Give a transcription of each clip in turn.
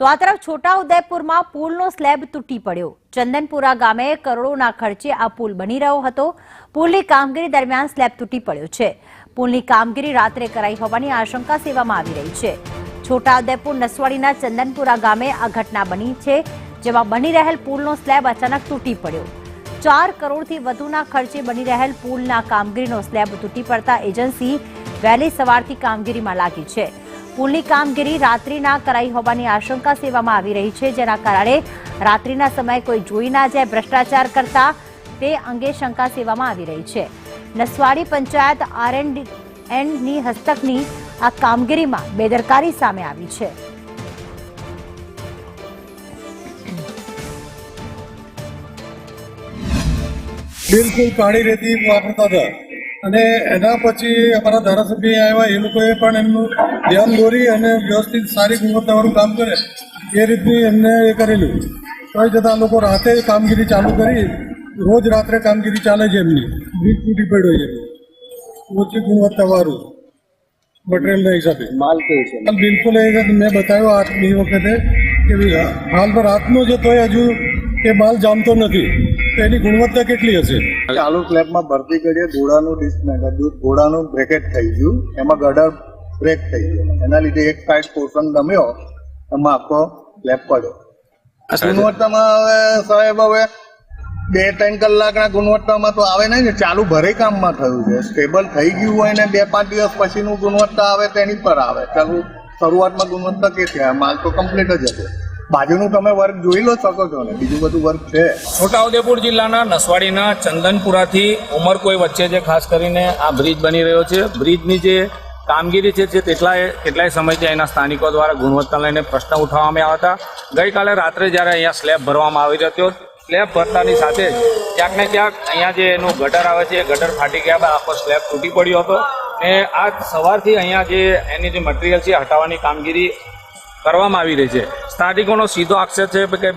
તો આ તરફ છોટાઉદેપુરમાં પુલનો સ્લેબ તૂટી પડ્યો। ચંદનપુરા ગામે કરોડોના ખર્ચે આ પુલ બની રહ્યો હતો। પુલની કામગીરી દરમિયાન સ્લેબ તૂટી પડ્યો છે। પુલની કામગીરી રાત્રે કરાઈ હોવાની આશંકા સેવામાં આવી રહી છે। છોટાઉદેપુર નસવાડીના ચંદનપુરા ગામે આ ઘટના બની છે, જેમાં બની રહેલ પુલનો સ્લેબ અચાનક તૂટી પડ્યો। 4 કરોડથી વધુના ખર્ચે બની રહેલ પુલના કામગીરીનો સ્લેબ તૂટી પડતા એજન્સી વહેલી સવારથી કામગીરીમાં લાગી છે। પુલની કામગીરી રાત્રિના કરાઈ હોવાની આશંકા સેવામાં આવી રહી છે, જેના કારણે રાત્રિના સમયે કોઈ જોઈ ના જાય ભ્રષ્ટાચાર કરતા તે અંગે શંકા સેવામાં આવી રહી છે। નસવાડી પંચાયત R&Dની હસ્તકની આ કામગીરીમાં બેદરકારી સામે આવી છે। બિલકુલ કાળી રેતી વાપરતા હતા અને એના પછી અમારા ધારાસભ્ય આવ્યા, એ લોકોએ પણ એમનું ધ્યાન દોરી અને વ્યવસ્થિત સારી ગુણવત્તાવાળું કામ કરે એ રીતની એમને એ કરેલું। તો છતાં લોકો રાતે કામગીરી ચાલુ કરી, રોજ રાત્રે કામગીરી ચાલે છે એમની। બ્રિજ તૂટી પડ્યો છે, ઓછી ગુણવત્તાવાળું મટીરિયલના હિસાબે માલ કેવું છે? બિલકુલ એ મેં બતાવ્યો આજની વખતે કે હાલમાં રાતનો છે તોય હજુ એ માલ જામતો નથી, તો એની ગુણવત્તા કેટલી હશે? ચાલુ સ્લેબમાં ભરતી કરીએ, ઘોડાનું બ્રેકેટ થઈ ગયું, એમાં ગટર બ્રેક થઈ ગયો, એના લીધે એક સાઈડ પોર્શન દમ્યો, એમાં આખો સ્લેબ પડ્યો। ગુણવત્તામાં હવે સાહેબ હવે 2-3 કલાકના ગુણવત્તામાં તો આવે નહીં ને, ચાલુ ભરે કામમાં થયું છે। સ્ટેબલ થઈ ગયું હોય ને 2-5 દિવસ પછીનું ગુણવત્તા આવે તેની પર આવે। ચાલુ શરૂઆતમાં ગુણવત્તા કે છે, માલ તો કમ્પ્લીટ જ હતો। બાજુનું તમે વર્ક જોઈ લો શકો છો ને, બીજું બધું વર્ક છે। છોટાઉદેપુર જિલ્લાના નસવાડીના ચંદનપુરાથી ઉમરકોઈ વચ્ચે જે ખાસ કરીને આ બ્રિજ બની રહ્યો છે, બ્રિજની જે કામગીરી છે જે કેટલાય સમયથી અહીંના સ્થાનિકો દ્વારા ગુણવત્તા લઈને પ્રશ્ન ઉઠાવવામાં આવ્યા હતા। ગઈકાલે રાત્રે જ્યારે અહીંયા સ્લેબ ભરવામાં આવી રહ્યો હતો, સ્લેબ ભરતાની સાથે જ ક્યાંક ને ક્યાંક અહીંયા જે એનું ગટર આવે છે એ ગટર ફાટી ગયા બાદ આખો સ્લેબ તૂટી પડ્યો હતો અને આ સવારથી અહીંયા જે એની જે મટીરિયલ છે હટાવવાની કામગીરી કરવામાં આવી રહી છે। સ્થાનિકોનો સીધો આક્ષેપ છે કે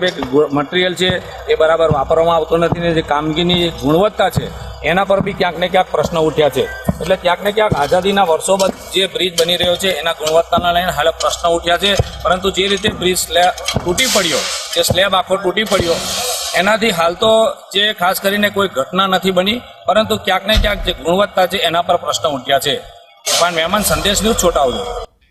મટીરિયલ છે એ બરાબર વાપરવામાં આવતો નથી ને જે કામગીરીની ગુણવત્તા છે એના પર બી ક્યાંક ને ક્યાંક પ્રશ્ન ઉઠ્યા છે। એટલે ક્યાંક ને ક્યાંક આઝાદીના વર્ષો બાદ જે બ્રિજ બની રહ્યો છે એના ગુણવત્તાના લઈને હાલ પ્રશ્ન ઉઠ્યા છે, પરંતુ જે રીતે બ્રિજ તૂટી પડ્યો, જે સ્લેબ આખો તૂટી પડ્યો એનાથી હાલ તો જે ખાસ કરીને કોઈ ઘટના નથી બની, પરંતુ ક્યાંક ને ક્યાંક જે ગુણવત્તા છે એના પર પ્રશ્ન ઉઠ્યા છે। પણ મહેમાન સંદેશ ન્યૂઝ છોટાઉદેપુર।